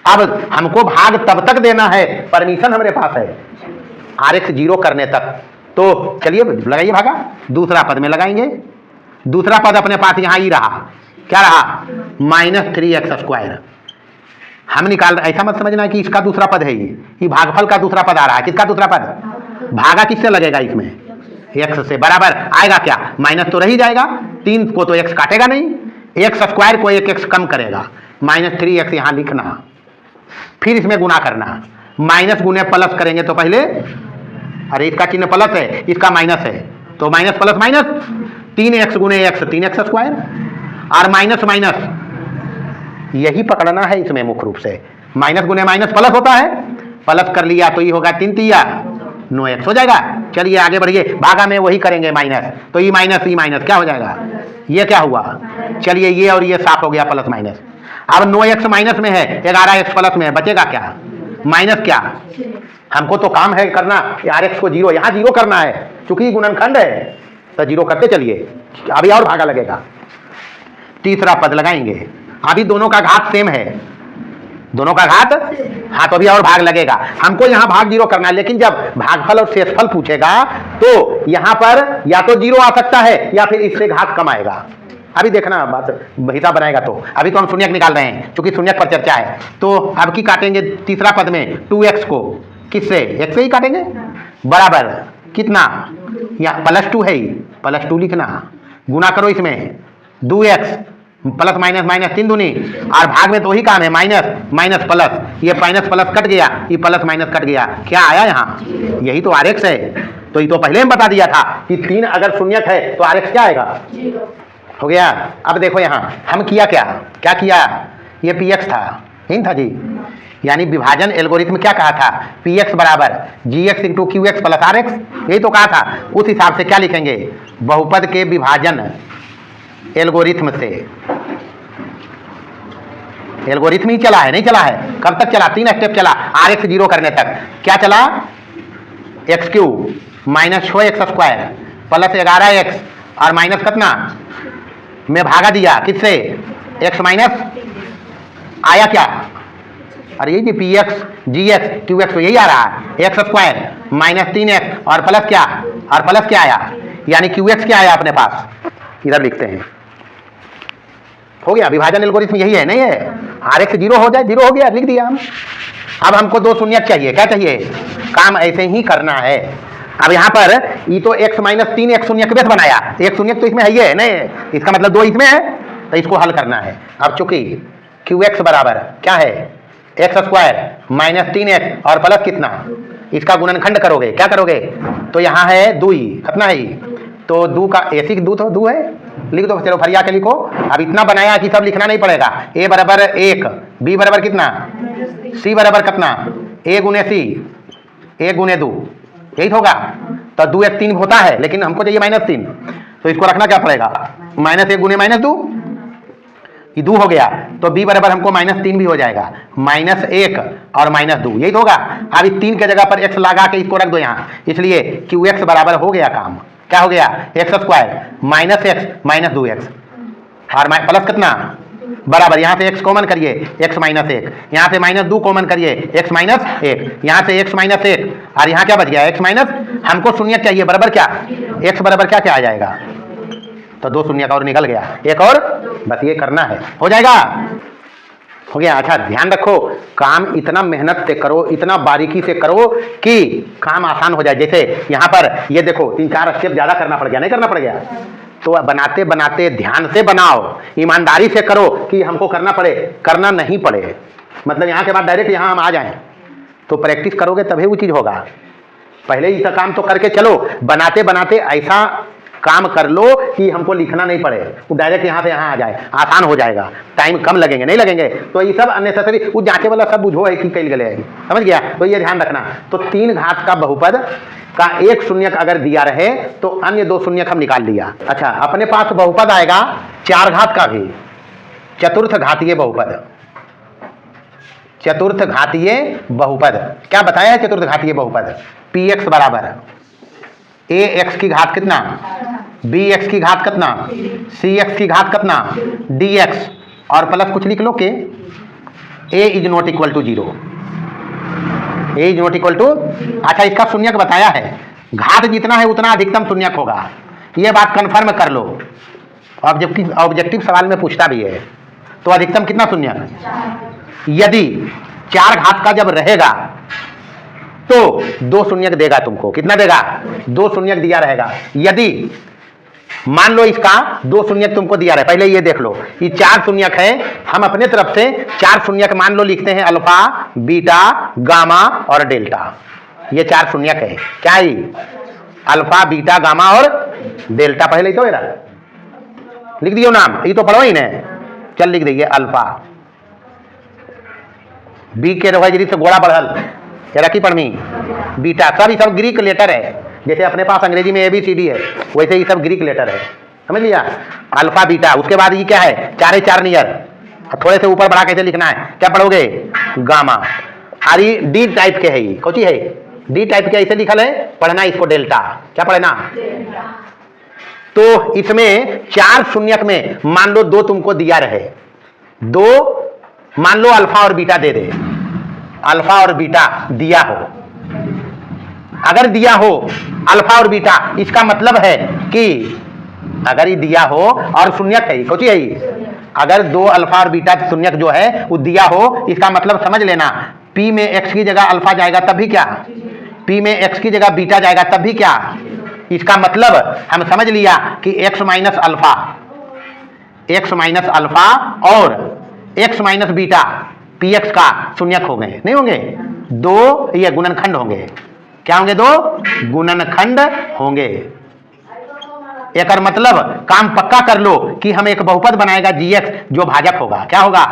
अब हमको भाग तब तक देना है, परमिशन हमारे पास है Rx 0 करने तक। तो चलिए लगाइए भागा, दूसरा पद में लगाएंगे। दूसरा पद अपने पास यहां ही रहा, क्या रहा? Minus 3x square. हम निकाल, ऐसा मत समझना कि इसका दूसरा पद है, ये भागफल का दूसरा पद आ रहा है। किसका दूसरा पद? भागा किससे लगेगा? इसमें x से बराबर आएगा क्या? माइनस तो रही जाएगा, 3 को तो x काटेगा नहीं, x स्क्वायर को 1x कम करेगा, माइनस 3x यहां लिखना, फिर इसमें गुना करना। माइनस गुने प्लस करेंगे तो पहले, अरे इसका चिन्ह प्लस है, इसका माइनस है, तो माइनस प्लस माइनस, 3x गुने x 3x स्क्वायर, और माइनस माइनस यही पकड़ना है इसमें मुख्य रूप से। माइनस गुने माइनस प्लस होता है, प्लस कर लिया तो ये होगा 3 तिया 9x हो जाएगा। चलिए आगे बढ़िए, भागा में वही करेंगे माइनस, तो ये माइनस क्या हो जाएगा? ये क्या हुआ? चलिए ये और ये साफ हो गया, प्लस माइनस। अब 9x माइनस में है, 11x प्लस में है, बचेगा क्या? माइनस क्या? हमको तो काम है करना Rx को 0, यहाँ 0 करना है, चूंकि गुणनखंड है तो 0 करते चलिए। अभी और भागा लगेगा। तीसरा पद लगाएंगे, अभी दोनों का घात सेम है, दोनों का घात, हाँ तो अभी और भाग लगेगा। हमको यहाँ भाग 0 करना है, लेकिन जब भागफल और शेषफल पूछेगा तो यहाँ पर या तो 0 आ सकता है या फिर इससे घात कम आएगा। अभी देखना बात हिसाब बनाएगा। तो अभी तो हम शून्यक निकाल रहे हैं क्योंकि शून्यक पर चर्चा है। तो अब की काटेंगे तीसरा पद में 2x को किससे, x से ही काटेंगे, बराबर कितना, यहाँ +2 है, +2 लिखना, गुना करो इसमें 2x प्लस माइनस माइनस 3 दूनी, और भाग में तो वही काम है, माइनस माइनस प्लस, ये माइनस प्लस कट गया, ये प्लस माइनस कट गया, क्या आया यहाँ, यही तो RX है। तो ये तो पहले हम बता दिया था कि 3 अगर शून्यक है तो RX क्या आएगा, हो गया। अब देखो यहाँ हम किया क्या किया, ये PX था, नहीं था जी, यानी विभाजन एल्गोरिथम क्या कहा था, PX बराबर GX into QX plus RX, यही तो कहा था। उस हिसाब से क्या लिखेंगे, बहुपद के विभाजन एल्गोरिथम से, एल्गोरिथम ही चला है, नहीं चला है, कब तक चला, 3 स्टेप चला RX 0 करने तक। क्या चला, x³ minus 6x² plus 11x और माइनस कितना में भागा दिया किससे, x माइनस आया क्या, अरे ये PX GX QX तो यही आ रहा है, x² माइनस 3x और प्लस क्या, और प्लस क्या आया, यानी QX क्या आया अपने पास, इधर लिखते हैं, हो गया। विभाजन एल्गोरिथम यही है, नहीं है, RX 0 हो जाए, 0 हो गया, लिख दिया हम। अब हमको 2 शून्यक चाहिए, क्या चाहिए, काम ऐसे ही करना है। अब यहाँ पर ये तो x माइनस 3 एक शून्यक बेस बनाया, एक शून्यक तो इसमें है ही है, नहीं, इसका मतलब 2 इसमें है, तो इसको हल करना है। अब चूंकि QX बराबर क्या है, x² माइनस 3x और प्लस कितना, इसका गुणनखंड करोगे, क्या करोगे, तो यहाँ है 2 ही, कितना है, तो 2 का ऐसी 2 तो 2 है, लिख दो, चलो फरिया के लिखो। अब इतना बनाया कि सब लिखना नहीं पड़ेगा, a बराबर 1, b बराबर कितना, c बराबर कितना, a गुने c, a गुने 2, यही होगा। तो 2 1 3 होता है, लेकिन हमको चाहिए -3, तो इसको रखना क्या पड़ेगा, -1 गुने -2, ये 2 हो गया, तो b बराबर हमको -3 भी हो जाएगा, -1 और -2, यही तो होगा। अब इस 3 के जगह पर x लगा के इसको रख दो यहाँ, इसलिए QX बराबर हो गया काम, क्या हो गया, x² minus x minus 2x और प्लस कितना, बराबर यहाँ से x कॉमन करिए, x माइनस 1, यहाँ से -2 कॉमन करिए, x माइनस 1, यहाँ से x माइनस 1 और यहाँ क्या बच गया, x माइनस, हमको शून्यक चाहिए, बराबर क्या, x बराबर क्या क्या आ जाएगा, तो 2 शून्यक और निकल गया, एक और, बस ये करना है, हो जाएगा, हो गया। अच्छा ध्यान रखो, काम इतना मेहनत से करो, इतना बारीकी से करो कि काम आसान हो जाए। जैसे यहाँ पर ये देखो 3-4 स्टेप ज़्यादा करना पड़ गया, नहीं करना पड़ गया, तो बनाते बनाते ध्यान से बनाओ, ईमानदारी से करो कि हमको करना पड़े, करना नहीं पड़े, मतलब यहाँ के बाद डायरेक्ट यहाँ हम आ जाएं, तो प्रैक्टिस करोगे तभी वो चीज़ होगा। पहले ही काम तो करके चलो, बनाते बनाते ऐसा काम कर लो कि हमको लिखना नहीं पड़े, वो डायरेक्ट यहाँ से यहाँ आ जाए, आसान हो जाएगा, टाइम कम लगेंगे, नहीं लगेंगे। तो ये सब अननेसेसरी, वो जांचे वाला सब बुझो है कि कई गले आएगी, समझ गया, तो ये ध्यान रखना। तो 3 घात का बहुपद का एक शून्यक अगर दिया रहे तो अन्य 2 शून्यक हम निकाल लिया। अच्छा अपने पास बहुपद आएगा 4 घात का भी, चतुर्थ घातीय बहुपद, चतुर्थ घातीय बहुपद क्या बताया है, चतुर्थ घातीय बहुपद PX बराबर AX की घात कितना, BX की घात कितना, CX की घात कितना, DX और प्लस कुछ लिख लो के A is not equal to 0, A is not equal to, अच्छा इसका शून्यक बताया है, घात जितना है उतना अधिकतम शून्यक होगा, ये बात कंफर्म कर लो, ऑब्जेक्टिव सवाल में पूछता भी है। तो अधिकतम कितना शून्यक, यदि 4 घात का जब रहेगा तो 2 शून्यक देगा तुमको, कितना देगा, 2 शून्यक दिया रहेगा। यदि मान लो इसका 2 शून्यक तुमको दिया रहे, पहले ये देख लो, ये 4 शून्यक है, हम अपने तरफ से 4 शून्यक मान लो लिखते हैं, अल्फा बीटा गामा और डेल्टा, ये 4 शून्यक है, क्या है, अल्फा बीटा गामा और डेल्टा, पहले ही तो लिख दियो नाम, ये तो पढ़ो ही ने, चल लिख दीजिए अल्फा, बी के रहो से गोड़ा बढ़ल रखी पढ़नी, बीटा, सब ग्रीक लेटर है, जैसे अपने पास अंग्रेजी में ABCD है, वैसे ही सब ग्रीक लेटर है, समझ लिया, अल्फा बीटा, उसके बाद ये क्या है, 4 नियर, थोड़े से ऊपर बढ़ा कैसे लिखना है, क्या पढ़ोगे, गामा, और ये डी टाइप के है, ये कौन सी है, डी टाइप के ऐसे लिखल है, पढ़ना इसको डेल्टा, क्या पढ़ना, तो इसमें 4 शून्यक में मान लो 2 तुमको दिया रहे, 2 मान लो अल्फा और बीटा दे दे, अल्फा और बीटा दिया हो, अगर दिया हो अल्फा और बीटा, इसका मतलब है कि अगर ये दिया हो और शून्यक है, सोचिए अगर दो अल्फा और बीटा शून्यक जो है वो दिया हो, इसका मतलब समझ लेना P में x की जगह अल्फा जाएगा तब भी क्या, P में x की जगह बीटा जाएगा तब भी क्या। इसका मतलब हम समझ लिया कि x माइनस अल्फा और x माइनस बीटा px का शून्यक हो गए, नहीं होंगे, दो ये गुणनखंड होंगे। क्या होंगे, दो गुणनखंड होंगे। एक मतलब काम पक्का कर लो कि हम एक बहुपद बनाएगा gx जो भाजक होगा, क्या होगा,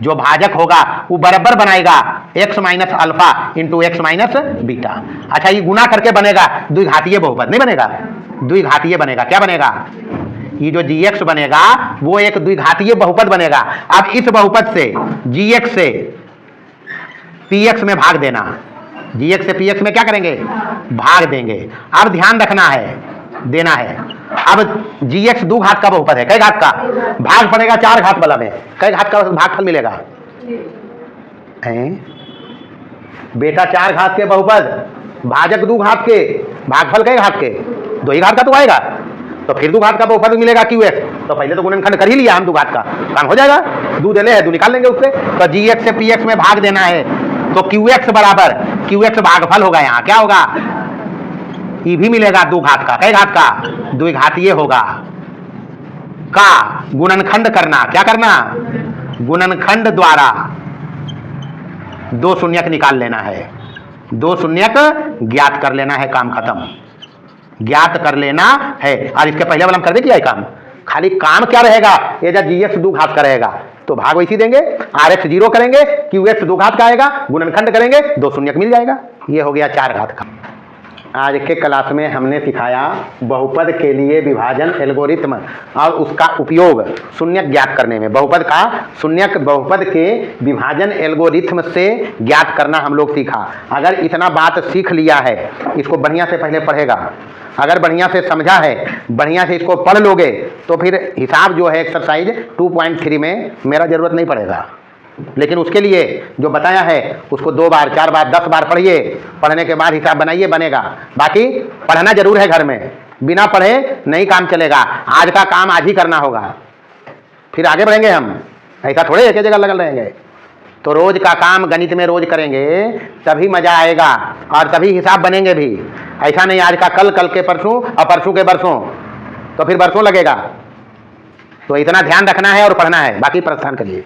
जो भाजक होगा वो बराबर बनाएगा x minus alpha into x minus beta. अच्छा ये गुना करके बनेगा द्विघातीय बहुपद, नहीं बनेगा, द्विघातीय बनेगा। क्या बनेगा, ये जो gx बनेगा वो एक द्विघातीय बहुपद बनेगा। अब इस बहुपद से gx से px में भाग देना, gx से px में क्या करेंगे, भाग देंगे। अब ध्यान रखना है, देना है। अब gx दो घात का बहुपद है, कई घात का, भाग पड़ेगा चार घात वाला में, कई घात का भागफल मिलेगा, बेटा चार घात के बहुपद, भाजक दो घात के, भागफल कई घात के, दो ही घात का तो आएगा, तो फिर दो घात का बहुपद मिलेगा qx, तो पहले तो गुणनखंड कर ही लिया हम, दो घात का काम हो जाएगा, दो दे ले है, दो निकाल लेंगे उससे। तो gx से px में भाग देना है, तो qx बराबर, qx भागफल होगा, यहाँ क्या होगा, ये भी मिलेगा दो घात का, कई घात का, द्विघातीय होगा का गुणनखंड करना, क्या करना, गुणनखंड द्वारा दो शून्यक निकाल लेना है, दो शून्यक ज्ञात कर लेना है, काम खत्म, ज्ञात कर लेना है। और इसके पहले वाला हम कर दे किया है काम, खाली काम क्या रहेगा, ये जब gx दो घात का रहेगा तो भाग वैसी देंगे, rx 0 करेंगे, qx दो घात का आएगा, गुणनखंड करेंगे, दो शून्यक मिल जाएगा। ये हो गया चार घात का। आज के क्लास में हमने सिखाया बहुपद के लिए विभाजन एल्गोरिथ्म और उसका उपयोग शून्यक ज्ञात करने में। बहुपद का शून्यक बहुपद के विभाजन एल्गोरिथ्म से ज्ञात करना हम लोग सीखा। अगर इतना बात सीख लिया है, इसको बढ़िया से पहले पढ़ेगा, अगर बढ़िया से समझा है, बढ़िया से इसको पढ़ लोगे तो फिर हिसाब जो है एक्सरसाइज 2.3 में मेरा ज़रूरत नहीं पड़ेगा। लेकिन उसके लिए जो बताया है उसको 2 बार 4 बार 10 बार पढ़िए, पढ़ने के बाद हिसाब बनाइए, बनेगा। बाकी पढ़ना जरूर है घर में, बिना पढ़े नहीं काम चलेगा। आज का काम आज ही करना होगा, फिर आगे बढ़ेंगे हम, ऐसा थोड़े एक जगह लगल रहेंगे। तो रोज का काम गणित में रोज करेंगे तभी मजा आएगा और तभी हिसाब बनेंगे भी। ऐसा नहीं आज का कल, कल के परसों और परसों के बरसों, तो फिर बरसों लगेगा। तो इतना ध्यान रखना है और पढ़ना है, बाकी प्रस्थान करिए।